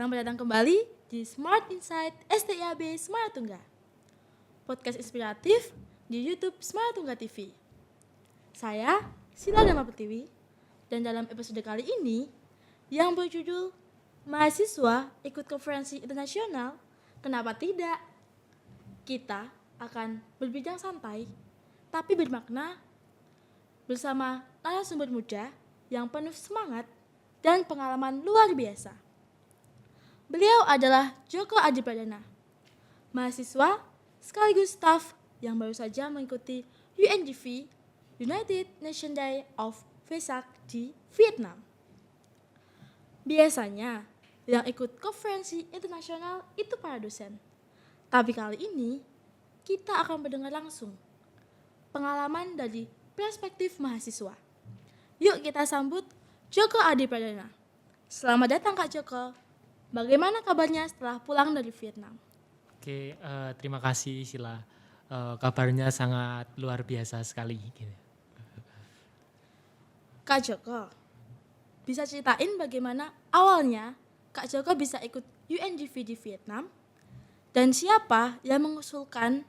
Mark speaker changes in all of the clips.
Speaker 1: Selamat datang kembali di Smart Insight STIAB Semaratungga, podcast inspiratif di YouTube Semaratungga TV. Saya Sila Dharma Pertiwi, dan dalam episode kali ini yang berjudul Mahasiswa Ikut Konferensi Internasional, Kenapa Tidak? Kita akan berbincang santai tapi bermakna bersama narasumber muda yang penuh semangat dan pengalaman luar biasa. Beliau adalah Djoko Adi Pradana, mahasiswa sekaligus staf yang baru saja mengikuti UNDV United Nations Day of Vesak di Vietnam. Biasanya yang ikut konferensi internasional itu para dosen. Tapi kali ini kita akan mendengar langsung pengalaman dari perspektif mahasiswa. Yuk kita sambut Djoko Adi Pradana. Selamat datang Kak Djoko. Bagaimana kabarnya setelah pulang dari Vietnam?
Speaker 2: Oke, terima kasih Sila. Kabarnya sangat luar biasa sekali. Gitu.
Speaker 1: Kak Djoko, bisa ceritain bagaimana awalnya Kak Djoko bisa ikut UNDV di Vietnam? Dan siapa yang mengusulkan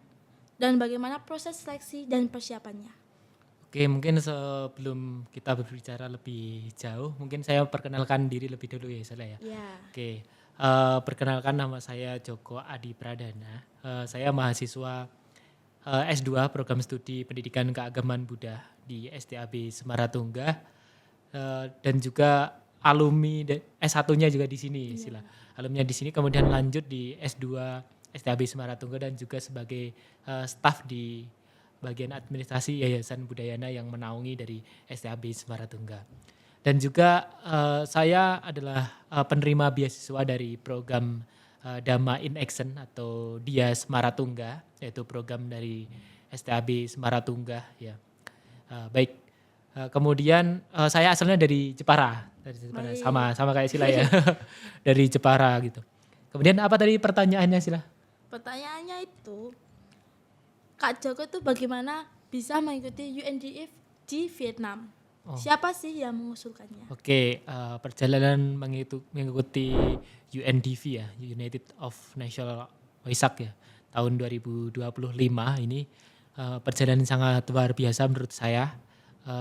Speaker 1: dan bagaimana proses seleksi dan persiapannya?
Speaker 2: Oke, mungkin sebelum kita berbicara lebih jauh, mungkin saya perkenalkan diri lebih dulu ya Sila ya.
Speaker 1: Ya.
Speaker 2: Oke, perkenalkan nama saya Djoko Adi Pradana. Saya mahasiswa S2 Program Studi Pendidikan Keagamaan Buddha di STAB Semaratungga, dan juga alumni S1-nya juga di sini Sila. Alumni di sini kemudian lanjut di S2 STAB Semaratungga dan juga sebagai staf di bagian administrasi Yayasan Budayana yang menaungi dari STAB Semaratungga. Dan juga saya adalah penerima beasiswa dari program Dhamma in Action atau DIA Semaratungga, yaitu program dari STAB Semaratungga. Ya. Baik, kemudian saya asalnya dari Jepara, sama kayak Sila ya, dari Jepara gitu. Kemudian apa tadi pertanyaannya Sila?
Speaker 1: Pertanyaannya itu, Kak Djoko itu bagaimana bisa mengikuti UNDF di Vietnam? Siapa sih yang mengusulkannya?
Speaker 2: Oke, perjalanan mengikuti UNDV ya, United of National Vesak ya, tahun 2025 ini perjalanan sangat luar biasa menurut saya.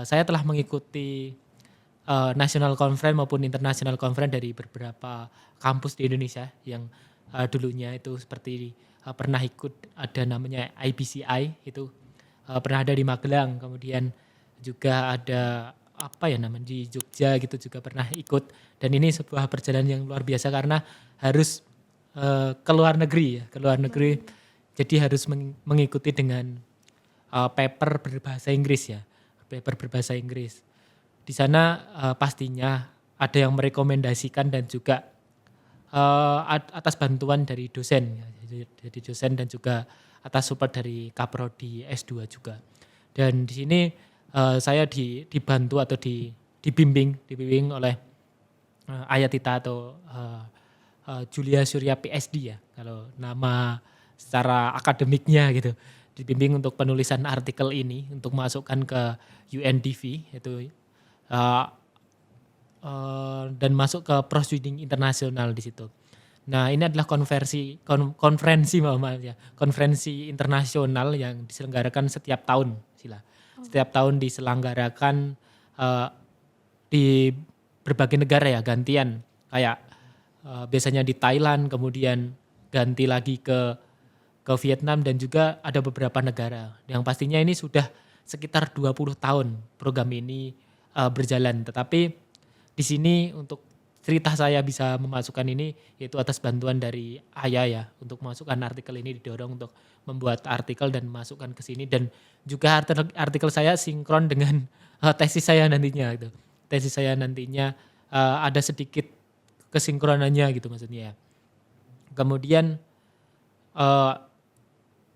Speaker 2: Saya telah mengikuti national conference maupun international conference dari beberapa kampus di Indonesia yang dulunya itu seperti pernah ikut ada namanya IBCI itu pernah ada di Magelang, kemudian juga ada apa ya namanya di Jogja gitu juga pernah ikut, dan ini sebuah perjalanan yang luar biasa karena harus ke luar negeri ya, jadi harus mengikuti dengan paper berbahasa Inggris ya, di sana pastinya ada yang merekomendasikan dan juga atas bantuan dari dosen ya. Jadi dosen dan juga atas support dari Kaprodi S2 juga. Dan di sini saya dibantu atau dibimbing oleh Ayatita atau Julia Surya PSD ya, kalau nama secara akademiknya gitu. Dibimbing untuk penulisan artikel ini untuk masukkan ke UNDV itu dan masuk ke proceeding internasional di situ. Nah, ini adalah konferensi internasional yang diselenggarakan setiap tahun, Sila. Setiap tahun diselenggarakan di berbagai negara ya, gantian. Kayak biasanya di Thailand, kemudian ganti lagi ke Vietnam, dan juga ada beberapa negara. Yang pastinya ini sudah sekitar 20 tahun program ini berjalan. Tetapi di sini untuk cerita saya bisa memasukkan ini yaitu atas bantuan dari Ayah ya, untuk memasukkan artikel ini didorong untuk membuat artikel dan masukkan ke sini, dan juga artikel saya sinkron dengan tesis saya nantinya gitu. Tesis saya nantinya ada sedikit kesinkronannya gitu maksudnya ya. Kemudian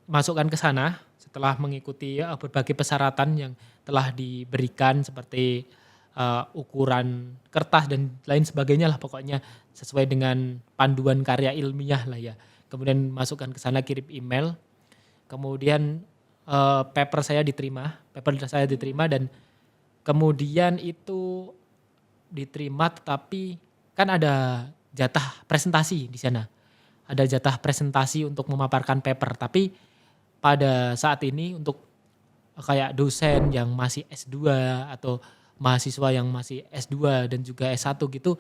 Speaker 2: masukkan ke sana setelah mengikuti berbagai persyaratan yang telah diberikan seperti ukuran kertas dan lain sebagainya lah, pokoknya sesuai dengan panduan karya ilmiah lah ya. Kemudian masukkan ke sana, kirim email, kemudian paper saya diterima dan kemudian itu diterima, tetapi kan ada jatah presentasi di sana. Ada jatah presentasi untuk memaparkan paper. Tapi pada saat ini untuk kayak dosen yang masih S2 atau mahasiswa yang masih S2 dan juga S1 gitu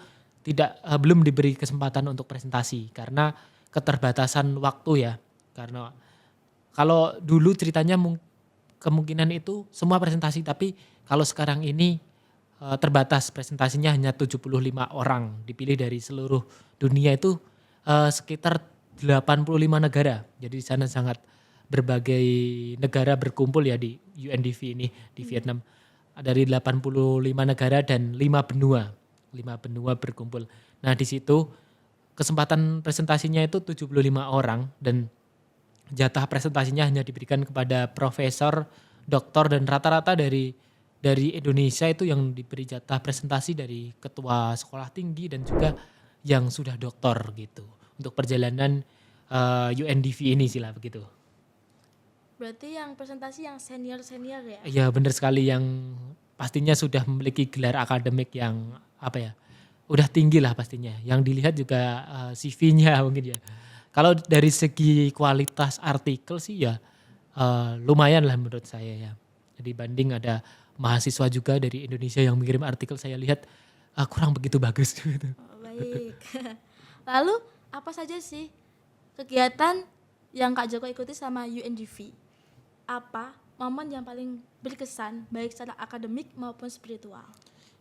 Speaker 2: belum diberi kesempatan untuk presentasi karena keterbatasan waktu ya. Karena kalau dulu ceritanya kemungkinan itu semua presentasi, tapi kalau sekarang ini terbatas, presentasinya hanya 75 orang dipilih dari seluruh dunia itu sekitar 85 negara. Jadi di sana sangat berbagai negara berkumpul ya di UNDV ini di Vietnam. Dari 85 negara dan 5 benua. 5 benua berkumpul. Nah, di situ kesempatan presentasinya itu 75 orang dan jatah presentasinya hanya diberikan kepada profesor, doktor, dan rata-rata dari Indonesia itu yang diberi jatah presentasi dari ketua sekolah tinggi dan juga yang sudah doktor gitu. Untuk perjalanan UNDV ini sih lah begitu.
Speaker 1: Berarti yang presentasi yang senior-senior ya?
Speaker 2: Iya benar sekali, yang pastinya sudah memiliki gelar akademik yang udah tinggi lah pastinya. Yang dilihat juga CV-nya mungkin ya. Kalau dari segi kualitas artikel sih ya lumayan lah menurut saya ya. Jadi banding ada mahasiswa juga dari Indonesia yang mengirim artikel, saya lihat kurang begitu bagus gitu.
Speaker 1: Oh, baik. Lalu apa saja sih kegiatan yang Kak Joko ikuti sama UNDV? Apa momen yang paling berkesan baik secara akademik maupun spiritual?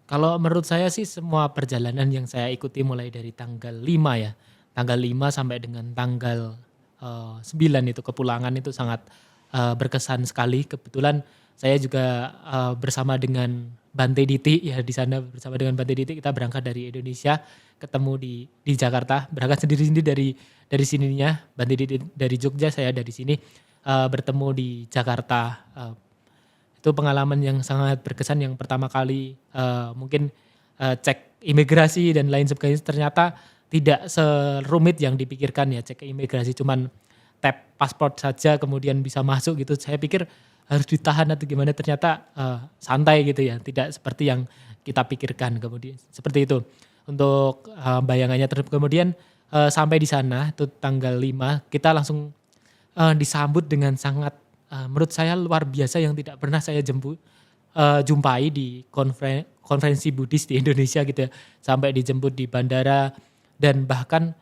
Speaker 2: Kalau menurut saya sih semua perjalanan yang saya ikuti mulai dari tanggal 5 ya. Tanggal 5 sampai dengan tanggal 9 itu kepulangan itu sangat berkesan sekali. Kebetulan saya juga bersama dengan Bante Diti ya, di sana bersama dengan Bante Diti kita berangkat dari Indonesia, ketemu di Jakarta, berangkat sendiri dari sininya. Bante Diti dari Jogja, saya dari sini bertemu di Jakarta. Itu pengalaman yang sangat berkesan, yang pertama kali mungkin cek imigrasi dan lain sebagainya ternyata tidak serumit yang dipikirkan ya. Cek imigrasi cuman tap paspor saja kemudian bisa masuk gitu. Saya pikir harus ditahan atau gimana, ternyata santai gitu ya. Tidak seperti yang kita pikirkan kemudian. Seperti itu untuk bayangannya. Kemudian sampai di sana itu tanggal 5 kita langsung disambut dengan sangat menurut saya luar biasa yang tidak pernah saya jumpai di konferensi Buddhis di Indonesia gitu ya. Sampai dijemput di bandara dan bahkan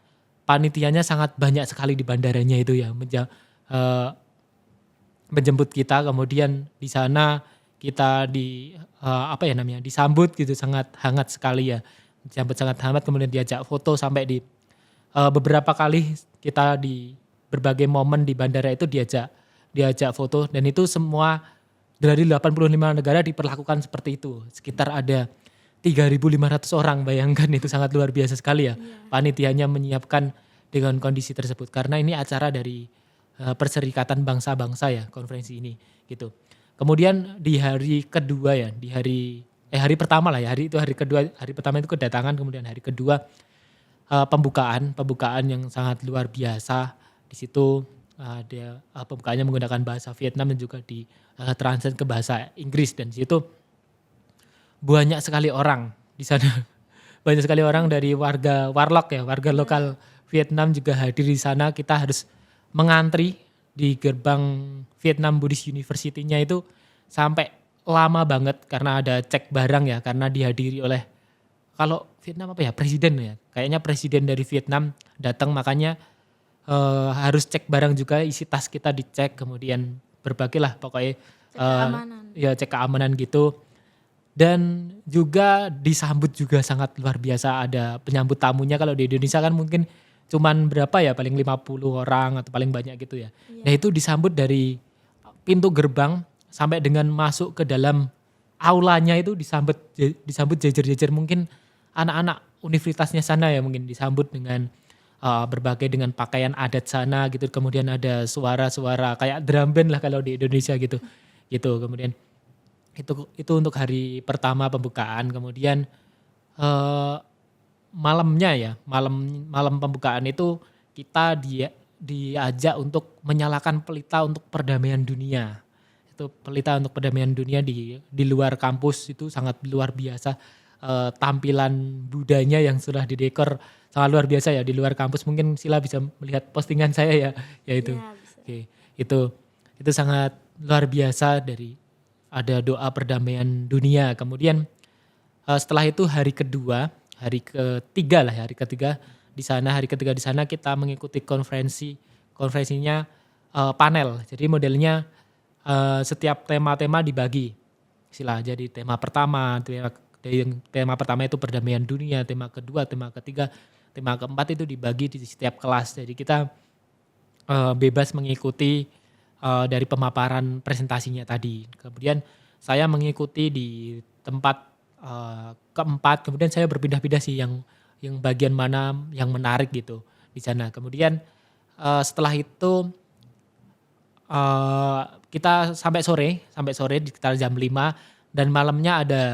Speaker 2: panitianya sangat banyak sekali di bandaranya itu ya, menjemput kita. Kemudian di sana kita disambut gitu sangat hangat sekali ya, disambut sangat hangat. Kemudian diajak foto sampai di beberapa kali kita di berbagai momen di bandara itu diajak foto, dan itu semua dari 85 negara diperlakukan seperti itu. Sekitar ada 3.500 orang, bayangkan itu sangat luar biasa sekali ya. Panitianya menyiapkan dengan kondisi tersebut karena ini acara dari Perserikatan Bangsa-Bangsa ya, konferensi ini gitu. Kemudian di hari kedua ya, hari pertama lah ya, hari kedua, hari pertama itu kedatangan, kemudian hari kedua pembukaan yang sangat luar biasa. Di situ dia pembukaannya menggunakan bahasa Vietnam dan juga di translate ke bahasa Inggris, dan di situ banyak sekali orang di sana. Banyak sekali orang dari warga Warlock ya, warga lokal Vietnam juga hadir di sana. Kita harus mengantri di gerbang Vietnam Buddhist University-nya itu sampai lama banget karena ada cek barang ya, karena dihadiri oleh, kalau Vietnam presiden ya. Kayaknya presiden dari Vietnam datang, makanya harus cek barang juga, isi tas kita dicek, kemudian berbagai lah pokoknya cek keamanan gitu. Dan juga disambut juga sangat luar biasa, ada penyambut tamunya. Kalau di Indonesia kan mungkin cuman berapa ya, paling 50 orang atau paling banyak gitu ya. Nah itu disambut dari pintu gerbang sampai dengan masuk ke dalam aulanya itu disambut jejer-jejer, mungkin anak-anak universitasnya sana ya, mungkin disambut dengan berbagai dengan pakaian adat sana gitu. Kemudian ada suara-suara kayak drum band lah kalau di Indonesia gitu. Kemudian itu untuk hari pertama pembukaan. Kemudian malamnya ya, malam pembukaan itu kita diajak untuk menyalakan pelita untuk perdamaian dunia. Itu pelita untuk perdamaian dunia di luar kampus, itu sangat luar biasa. tampilan Budanya yang sudah didekor sangat luar biasa ya di luar kampus. Mungkin Sila bisa melihat postingan saya ya, yaitu.
Speaker 1: Ya, bisa.
Speaker 2: Oke, itu sangat luar biasa dari ada doa perdamaian dunia. Kemudian setelah itu hari ketiga di sana kita mengikuti konferensinya panel. Jadi modelnya setiap tema-tema dibagi. Jadi tema pertama itu perdamaian dunia, tema kedua, tema ketiga, tema keempat itu dibagi di setiap kelas. Jadi kita bebas mengikuti dari pemaparan presentasinya tadi. Kemudian saya mengikuti di tempat keempat, kemudian saya berpindah-pindah sih yang bagian mana yang menarik gitu di sana. Kemudian setelah itu kita sampai sore di sekitar jam 5 dan malamnya ada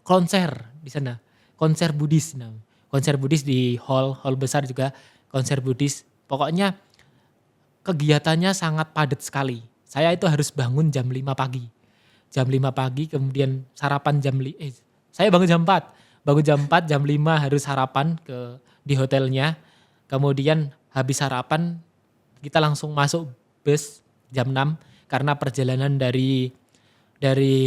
Speaker 2: konser di sana. Konser Buddhis. Nah, konser Buddhis di hall besar juga, konser Buddhis. Pokoknya kegiatannya sangat padat sekali. Saya itu harus bangun jam 5 pagi. Jam 5 pagi kemudian sarapan saya bangun jam 4. Bangun jam 4, jam 5 harus sarapan di hotelnya. Kemudian habis sarapan kita langsung masuk bus jam 6 karena perjalanan dari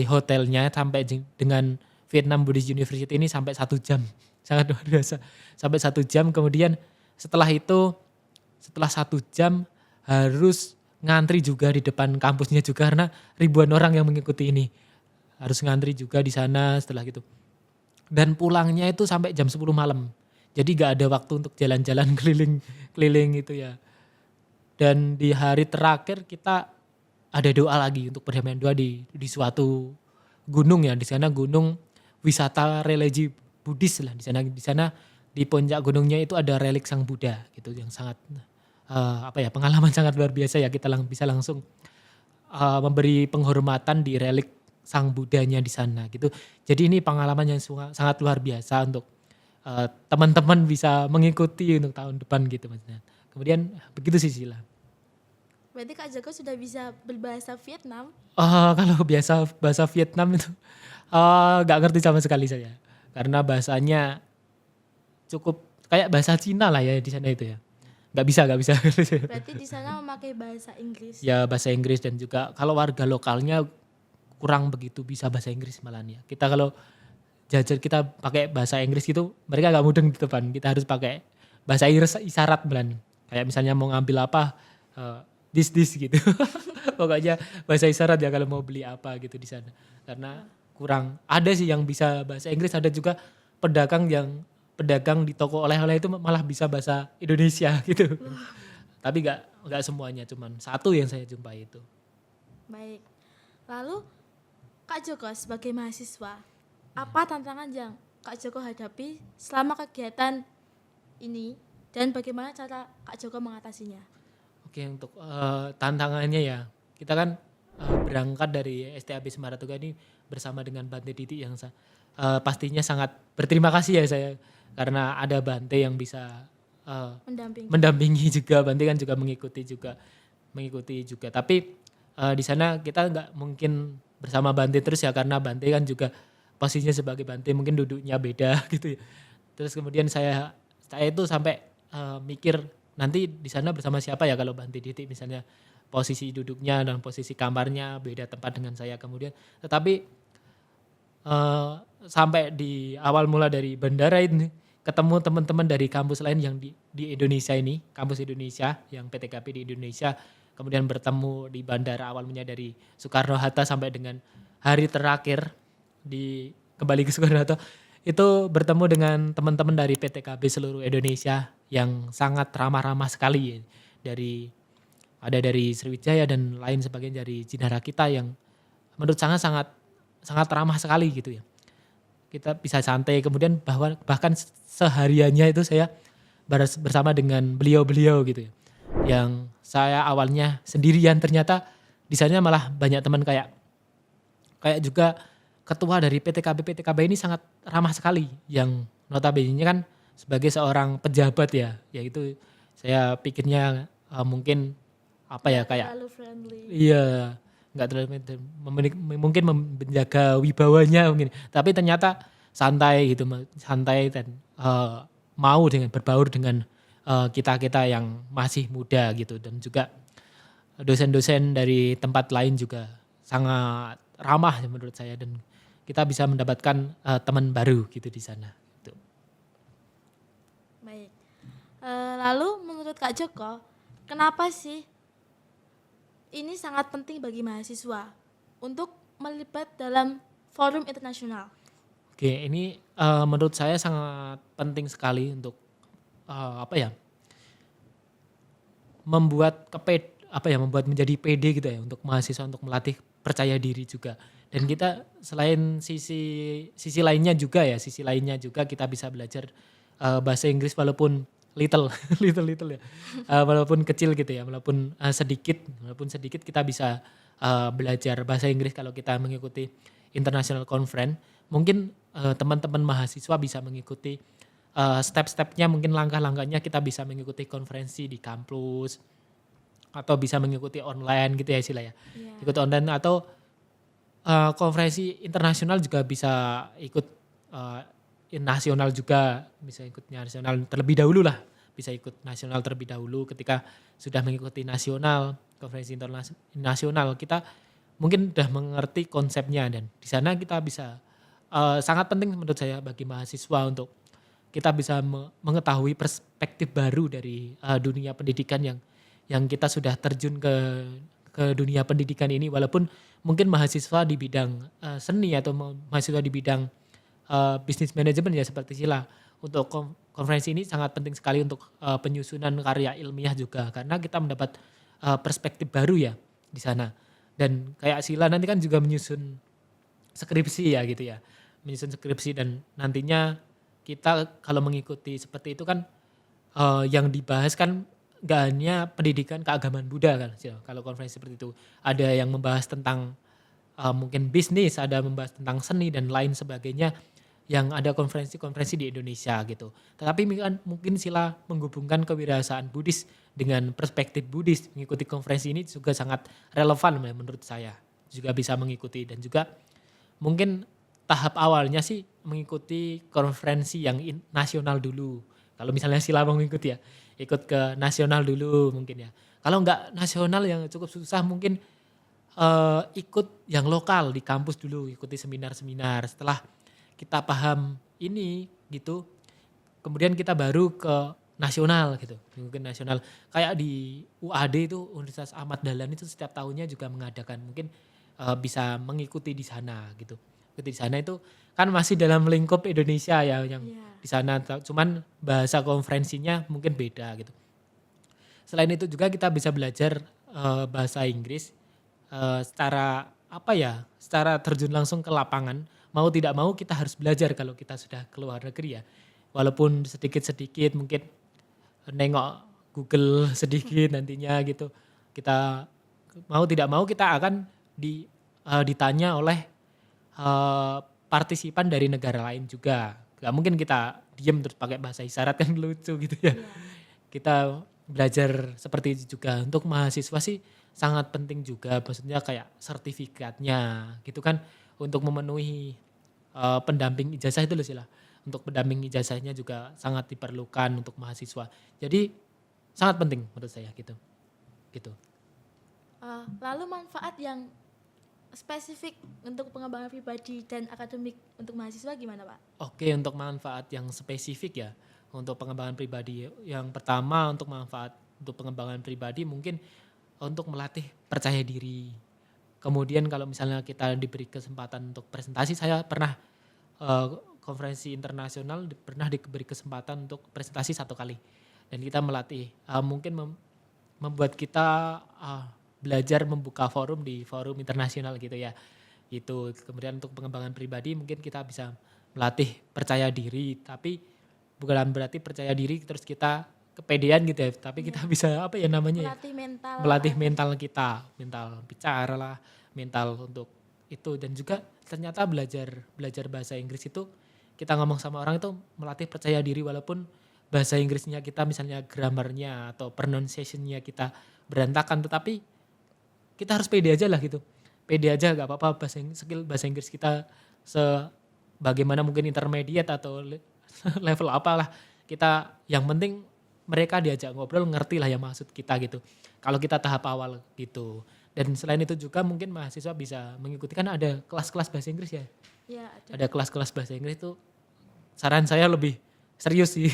Speaker 2: hotelnya sampai dengan Vietnam Buddhist University ini sampai 1 jam. Sangat luar biasa. Sampai 1 jam, kemudian setelah 1 jam harus ngantri juga di depan kampusnya juga karena ribuan orang yang mengikuti ini. Harus ngantri juga di sana setelah gitu. Dan pulangnya itu sampai jam 10 malam. Jadi gak ada waktu untuk jalan-jalan keliling itu ya. Dan di hari terakhir kita ada doa lagi untuk perdamaian doa di suatu gunung ya. Di sana gunung wisata religi Buddhis lah di sana. Di sana di puncak gunungnya itu ada relik Sang Buddha gitu yang sangat pengalaman sangat luar biasa ya. Kita bisa langsung memberi penghormatan di relik Sang Buddhanya di sana gitu. Jadi ini pengalaman yang sangat luar biasa untuk teman-teman bisa mengikuti untuk tahun depan gitu maksudnya. Kemudian begitu sih Sila.
Speaker 1: Berarti Kak Joko sudah bisa berbahasa Vietnam?
Speaker 2: Kalau bahasa Vietnam itu gak ngerti sama sekali saya. Karena bahasanya cukup kayak bahasa Cina lah ya di sana itu ya. Gak bisa.
Speaker 1: Berarti di sana memakai bahasa Inggris?
Speaker 2: Ya bahasa Inggris dan juga kalau warga lokalnya kurang begitu bisa bahasa Inggris malahan ya. Kita kalau jajar kita pakai bahasa Inggris gitu mereka gak mudeng di depan. Kita harus pakai bahasa isyarat malahan. Kayak misalnya mau ngambil apa this gitu. Pokoknya bahasa isyarat ya kalau mau beli apa gitu di sana. Karena kurang ada sih yang bisa bahasa Inggris, ada juga pedagang di toko oleh-oleh itu malah bisa bahasa Indonesia gitu. Tapi gak semuanya, cuman satu yang saya jumpai itu.
Speaker 1: Baik. Lalu Kak Joko sebagai mahasiswa, apa tantangan yang Kak Joko hadapi selama kegiatan ini dan bagaimana cara Kak Joko mengatasinya?
Speaker 2: Oke, untuk tantangannya ya, kita kan berangkat dari STAB Semaratuga ini bersama dengan Bante Diti yang pastinya sangat berterima kasih ya saya karena ada Bante yang bisa mendampingi juga. Bante kan juga mengikuti juga. Tapi di sana kita nggak mungkin bersama Bante terus ya karena Bante kan juga posisinya sebagai Bante mungkin duduknya beda gitu ya. Terus kemudian saya itu sampai mikir nanti di sana bersama siapa ya kalau Bante Diti misalnya posisi duduknya dan posisi kamarnya beda tempat dengan saya. Kemudian tetapi sampai di awal mula dari bandara ini ketemu teman-teman dari kampus lain yang di Indonesia ini, kampus Indonesia yang PTKP di Indonesia. Kemudian bertemu di bandara awalnya dari Soekarno-Hatta sampai dengan hari terakhir kembali ke Soekarno-Hatta itu bertemu dengan teman-teman dari PTKB seluruh Indonesia yang sangat ramah-ramah sekali ya. Ada dari Sriwijaya dan lain sebagainya dari Jinara kita yang menurut saya sangat ramah sekali gitu ya. Kita bisa santai kemudian bahkan sehariannya itu saya bersama dengan beliau-beliau gitu ya. Yang saya awalnya sendirian ternyata di sana malah banyak teman kayak juga ketua dari PTKB ini sangat ramah sekali yang notabene kan sebagai seorang pejabat ya yaitu saya pikirnya mungkin kayak
Speaker 1: terlalu friendly.
Speaker 2: Iya, nggak terlalu mungkin menjaga wibawanya mungkin. Tapi ternyata santai gitu, santai dan mau dengan berbaur dengan kita-kita yang masih muda gitu, dan juga dosen-dosen dari tempat lain juga sangat ramah ya menurut saya, dan kita bisa mendapatkan teman baru gitu di sana. Gitu.
Speaker 1: Baik. Lalu menurut Kak Joko, kenapa sih ini sangat penting bagi mahasiswa untuk melibat dalam forum internasional?
Speaker 2: Oke, ini menurut saya sangat penting sekali untuk membuat membuat menjadi PD gitu ya untuk mahasiswa, untuk melatih percaya diri juga. Dan kita selain sisi lainnya juga kita bisa belajar bahasa Inggris walaupun little little ya. Walaupun kecil gitu ya, walaupun sedikit kita bisa belajar bahasa Inggris kalau kita mengikuti international conference. Mungkin teman-teman mahasiswa bisa mengikuti step-stepnya, mungkin langkah-langkahnya kita bisa mengikuti konferensi di kampus atau bisa mengikuti online gitu ya Sila ya.
Speaker 1: Iya.
Speaker 2: Ikut online atau konferensi internasional juga bisa ikut nasional juga, bisa ikut nasional terlebih dahulu lah. Bisa ikut nasional terlebih dahulu. Ketika sudah mengikuti nasional, konferensi internasional, kita mungkin sudah mengerti konsepnya, dan di sana kita bisa sangat penting menurut saya bagi mahasiswa untuk kita bisa mengetahui perspektif baru dari dunia pendidikan yang kita sudah terjun ke dunia pendidikan ini, walaupun mungkin mahasiswa di bidang seni atau mahasiswa di bidang bisnis manajemen ya seperti Sila. Untuk konferensi ini sangat penting sekali untuk penyusunan karya ilmiah juga, karena kita mendapat perspektif baru ya di sana. Dan kayak Sila nanti kan juga menyusun skripsi ya gitu ya. Menyusun skripsi, dan nantinya kita kalau mengikuti seperti itu kan yang dibahas kan gak hanya pendidikan keagamaan Buddha kan. Kalau konferensi seperti itu ada yang membahas tentang mungkin bisnis, ada membahas tentang seni dan lain sebagainya, yang ada konferensi-konferensi di Indonesia gitu. Tetapi mungkin Sila menghubungkan kewirausahaan Buddhis dengan perspektif Buddhis, mengikuti konferensi ini juga sangat relevan menurut saya. Juga bisa mengikuti, dan juga mungkin tahap awalnya sih mengikuti konferensi yang nasional dulu. Kalau misalnya Sila mau mengikuti ya, ikut ke nasional dulu mungkin ya. Kalau enggak nasional yang cukup susah, mungkin ikut yang lokal di kampus dulu, ikuti seminar-seminar. Setelah kita paham ini gitu, kemudian kita baru ke nasional gitu. Mungkin nasional kayak di UAD itu, Universitas Ahmad Dahlan itu setiap tahunnya juga mengadakan, mungkin bisa mengikuti di sana gitu. Di sana itu kan masih dalam lingkup Indonesia ya, yang di sana cuman bahasa konferensinya mungkin beda gitu. Selain itu juga kita bisa belajar bahasa Inggris secara secara terjun langsung ke lapangan. Mau tidak mau kita harus belajar kalau kita sudah keluar negeri ya. Walaupun sedikit-sedikit mungkin nengok Google sedikit nantinya gitu. Kita mau tidak mau kita akan ditanya oleh partisipan dari negara lain juga. Gak mungkin kita diem terus pakai bahasa isyarat, kan lucu gitu ya. Kita belajar seperti itu juga. Untuk mahasiswa sih sangat penting juga, maksudnya kayak sertifikatnya gitu kan, untuk memenuhi pendamping ijazah itu loh Sila. Untuk pendamping ijazahnya juga sangat diperlukan untuk mahasiswa. Jadi sangat penting menurut saya gitu.
Speaker 1: Lalu manfaat yang spesifik untuk pengembangan pribadi dan akademik untuk mahasiswa gimana Pak?
Speaker 2: Oke, untuk manfaat yang spesifik ya untuk pengembangan pribadi, yang pertama untuk manfaat untuk pengembangan pribadi mungkin untuk melatih percaya diri. Kemudian kalau misalnya kita diberi kesempatan untuk presentasi, saya pernah konferensi internasional pernah diberi kesempatan untuk presentasi 1 kali, dan kita melatih mungkin membuat kita belajar membuka forum di forum internasional gitu ya. Itu kemudian untuk pengembangan pribadi mungkin kita bisa melatih percaya diri, tapi bukan berarti percaya diri terus kita kepedean gitu ya, tapi kita bisa melatih mental kita, mental bicara lah, mental untuk itu. Dan juga ternyata belajar bahasa Inggris itu, kita ngomong sama orang itu melatih percaya diri, walaupun bahasa Inggrisnya kita misalnya grammarnya atau pronunciation-nya kita berantakan, tetapi kita harus pede aja lah gitu. Pede aja, gak apa-apa skill bahasa Inggris kita bagaimana mungkin intermediate atau level apalah, kita yang penting mereka diajak ngobrol ngerti lah ya maksud kita gitu. Kalau kita tahap awal gitu. Dan selain itu juga mungkin mahasiswa bisa mengikuti, kan ada kelas-kelas bahasa Inggris ya.
Speaker 1: Ya, ada.
Speaker 2: Ada kelas-kelas bahasa Inggris itu saran saya lebih serius sih.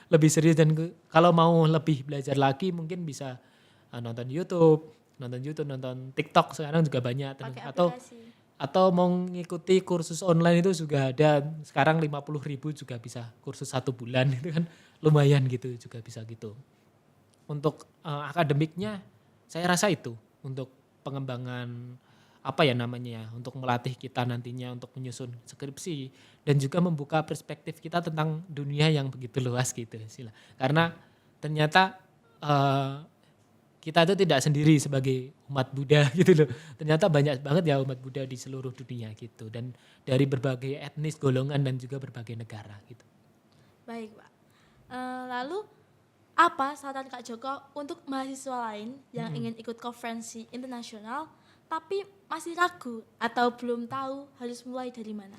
Speaker 2: Lebih serius, dan kalau mau lebih belajar lagi mungkin bisa nonton YouTube, nonton TikTok sekarang juga banyak.
Speaker 1: Pakai
Speaker 2: Atau
Speaker 1: aplikasi.
Speaker 2: mau ngikuti kursus online itu juga ada sekarang 50.000 juga bisa, kursus 1 bulan itu kan lumayan gitu, juga bisa gitu. Untuk akademiknya saya rasa itu untuk pengembangan apa ya namanya ya, untuk melatih kita nantinya untuk menyusun skripsi dan juga membuka perspektif kita tentang dunia yang begitu luas gitu sila. Karena ternyata kita itu tidak sendiri sebagai umat Buddha gitu loh. Ternyata banyak banget ya umat Buddha di seluruh dunia gitu, dan dari berbagai etnis, golongan, dan juga berbagai negara gitu.
Speaker 1: Baik, Pak. Lalu apa saran Kak Joko untuk mahasiswa lain yang ingin ikut konferensi internasional tapi masih ragu atau belum tahu harus mulai dari mana?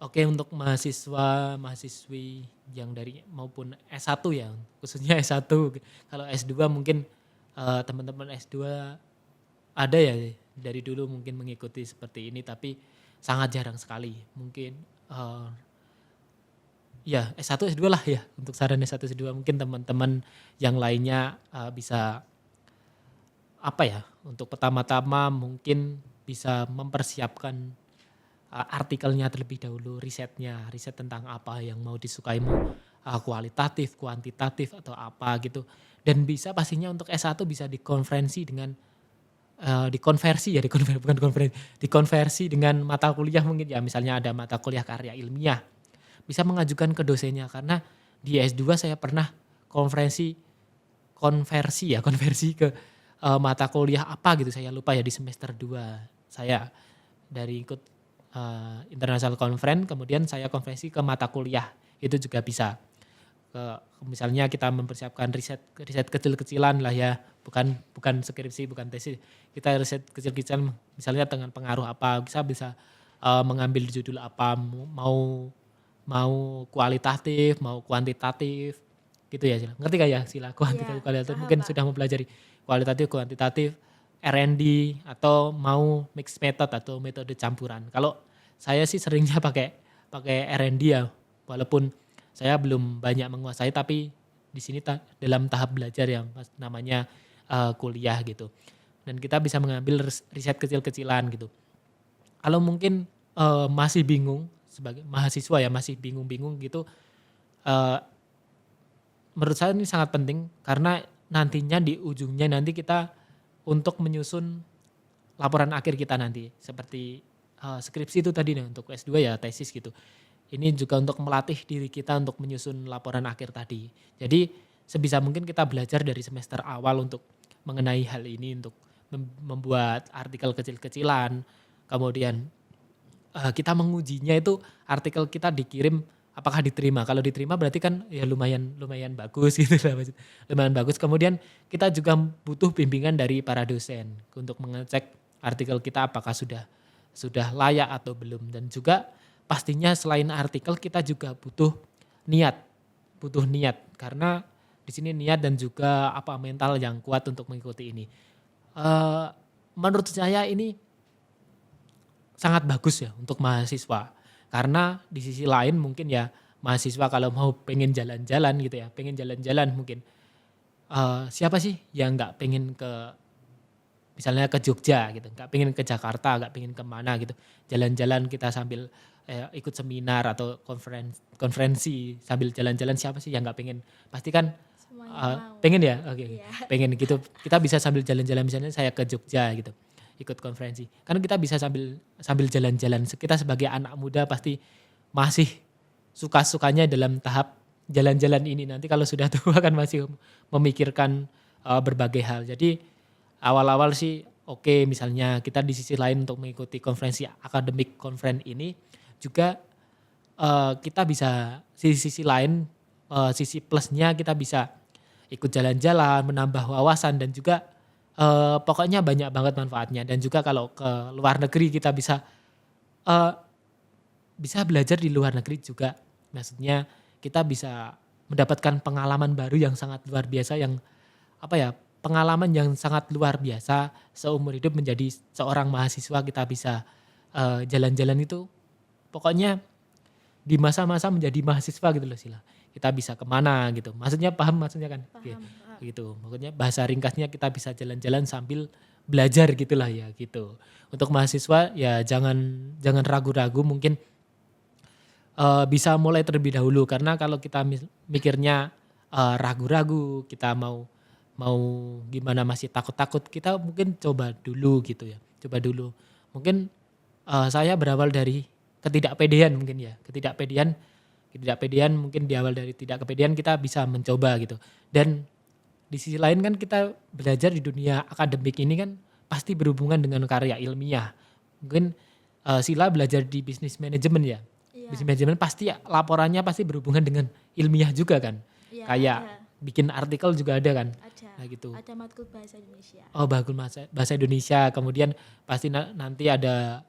Speaker 2: Oke, untuk mahasiswi yang dari maupun S1 ya, khususnya S1. Kalau S2 mungkin teman-teman S2 ada ya dari dulu mungkin mengikuti seperti ini, tapi sangat jarang sekali. Mungkin ya S1 S2 lah ya, untuk saran S1 S2 mungkin teman-teman yang lainnya bisa apa ya, untuk pertama-tama mungkin bisa mempersiapkan artikelnya terlebih dahulu, riset tentang apa yang mau disukai, mau kualitatif, kuantitatif atau apa gitu. Dan bisa pastinya untuk S1 bisa dikonferensi dengan dikonversi dengan mata kuliah mungkin ya, misalnya ada mata kuliah karya ilmiah. Bisa mengajukan ke dosennya, karena di S2 saya pernah konversi ke mata kuliah apa gitu, saya lupa ya, di semester 2 saya dari ikut international conference, kemudian saya konversi ke mata kuliah, itu juga bisa. Misalnya kita mempersiapkan riset kecil-kecilan lah ya, bukan skripsi, bukan tesis, kita riset kecil-kecilan misalnya dengan pengaruh apa, bisa mengambil judul apa, mau kualitatif, mau kuantitatif gitu ya Sila. Ngerti gak ya Sila? Kuantitatif,
Speaker 1: Ya,
Speaker 2: kualitatif,
Speaker 1: paham,
Speaker 2: mungkin
Speaker 1: Pak.
Speaker 2: sudah mempelajari kualitatif, kuantitatif, R&D, atau mau mixed method atau metode campuran. Kalau saya sih seringnya pakai R&D ya, walaupun saya belum banyak menguasai, tapi di sini dalam tahap belajar ya, namanya kuliah gitu. Dan kita bisa mengambil riset kecil-kecilan gitu. Kalau mungkin masih bingung sebagai mahasiswa ya, masih bingung-bingung gitu, menurut saya ini sangat penting, karena nantinya di ujungnya nanti kita untuk menyusun laporan akhir kita nanti, seperti skripsi itu tadi nih, untuk S2 ya tesis gitu. Ini juga untuk melatih diri kita untuk menyusun laporan akhir tadi. Jadi sebisa mungkin kita belajar dari semester awal untuk mengenai hal ini, untuk membuat artikel kecil-kecilan. Kemudian kita mengujinya itu artikel kita dikirim apakah diterima. Kalau diterima berarti kan ya lumayan bagus gitu lah. Lumayan bagus. Kemudian kita juga butuh bimbingan dari para dosen untuk mengecek artikel kita apakah sudah layak atau belum. Dan juga pastinya selain artikel kita juga butuh niat karena di sini niat dan juga mental yang kuat untuk mengikuti ini. Menurut saya ini sangat bagus ya untuk mahasiswa, karena di sisi lain mungkin ya mahasiswa kalau mau pengen jalan-jalan gitu ya, mungkin siapa sih yang nggak pengen ke misalnya ke Jogja gitu, nggak pengen ke Jakarta, nggak pengen kemana gitu, jalan-jalan kita sambil ikut seminar atau konferensi sambil jalan-jalan, siapa sih yang nggak pengen? Pasti kan
Speaker 1: Semuanya mau.
Speaker 2: pengen ya, oke.
Speaker 1: Iya.
Speaker 2: Pengen gitu, kita bisa sambil jalan-jalan, misalnya saya ke Jogja gitu, ikut konferensi, karena kita bisa sambil jalan-jalan. Kita sebagai anak muda pasti masih suka-sukanya dalam tahap jalan-jalan ini. Nanti kalau sudah tua kan masih memikirkan berbagai hal. Jadi awal-awal sih oke, misalnya kita di sisi lain untuk mengikuti konferensi akademik conference ini juga kita bisa di sisi lain, sisi plusnya kita bisa ikut jalan-jalan, menambah wawasan, dan juga pokoknya banyak banget manfaatnya. Dan juga kalau ke luar negeri kita bisa bisa belajar di luar negeri juga. Maksudnya kita bisa mendapatkan pengalaman baru yang sangat luar biasa, yang pengalaman yang sangat luar biasa seumur hidup menjadi seorang mahasiswa. Kita bisa jalan-jalan itu, pokoknya di masa-masa menjadi mahasiswa gitu loh Sila. Kita bisa kemana gitu. Maksudnya paham maksudnya kan?
Speaker 1: Paham.
Speaker 2: Gitu. Maksudnya bahasa ringkasnya kita bisa jalan-jalan sambil belajar gitulah ya gitu. Untuk mahasiswa ya jangan ragu-ragu, mungkin bisa mulai terlebih dahulu, karena kalau kita mikirnya ragu-ragu, kita mau gimana masih takut-takut, kita mungkin coba dulu gitu ya. Coba dulu. Mungkin saya berawal dari ketidakpedean mungkin ya. Ketidakpedean mungkin di awal dari tidak kepedean kita bisa mencoba gitu. Dan di sisi lain kan kita belajar di dunia akademik ini kan pasti berhubungan dengan karya ilmiah. Mungkin Sila belajar di bisnis manajemen ya.
Speaker 1: Iya.
Speaker 2: Bisnis manajemen pasti laporannya pasti berhubungan dengan ilmiah juga kan.
Speaker 1: Iya,
Speaker 2: Kayak
Speaker 1: ada.
Speaker 2: bikin artikel juga ada kan.
Speaker 1: Ada.
Speaker 2: Nah gitu.
Speaker 1: Ada matkul bahasa Indonesia.
Speaker 2: Oh, matkul bahasa Indonesia. Kemudian pasti nanti ada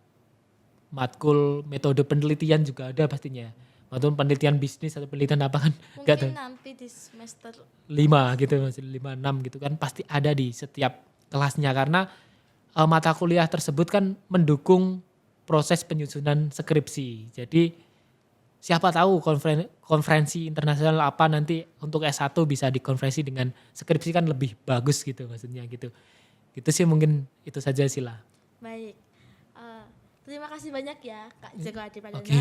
Speaker 2: matkul metode penelitian juga ada pastinya. Matkul penelitian bisnis atau penelitian apa kan. Nggak tahu.
Speaker 1: Mungkin nanti di semester
Speaker 2: 5 gitu, masih 5, 6 gitu kan. Pasti ada di setiap kelasnya, karena mata kuliah tersebut kan mendukung proses penyusunan skripsi. Jadi siapa tahu konferensi internasional apa nanti untuk S1 bisa dikonferensi dengan skripsi kan lebih bagus gitu maksudnya gitu. Gitu sih, mungkin itu saja Sila.
Speaker 1: baik. Terima kasih banyak ya Kak Joko Adi Pradana
Speaker 2: Oke.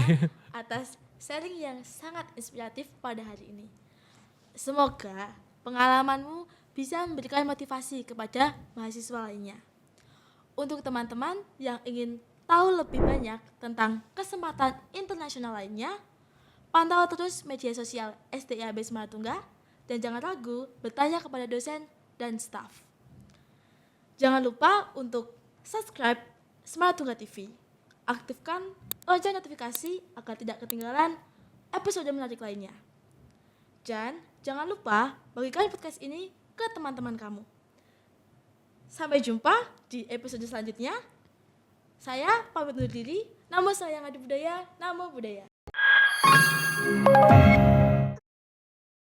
Speaker 1: atas sharing yang sangat inspiratif pada hari ini. Semoga pengalamanmu bisa memberikan motivasi kepada mahasiswa lainnya. Untuk teman-teman yang ingin tahu lebih banyak tentang kesempatan internasional lainnya, pantau terus media sosial STIAB Semaratuga dan jangan ragu bertanya kepada dosen dan staf. Jangan lupa untuk subscribe Semaratuga TV. Aktifkan lonceng notifikasi agar tidak ketinggalan episode menarik lainnya. Dan jangan lupa bagikan podcast ini ke teman-teman kamu. Sampai jumpa di episode selanjutnya. Saya pamit undur diri. Nama saya Ngadi Budaya, Namo Budaya.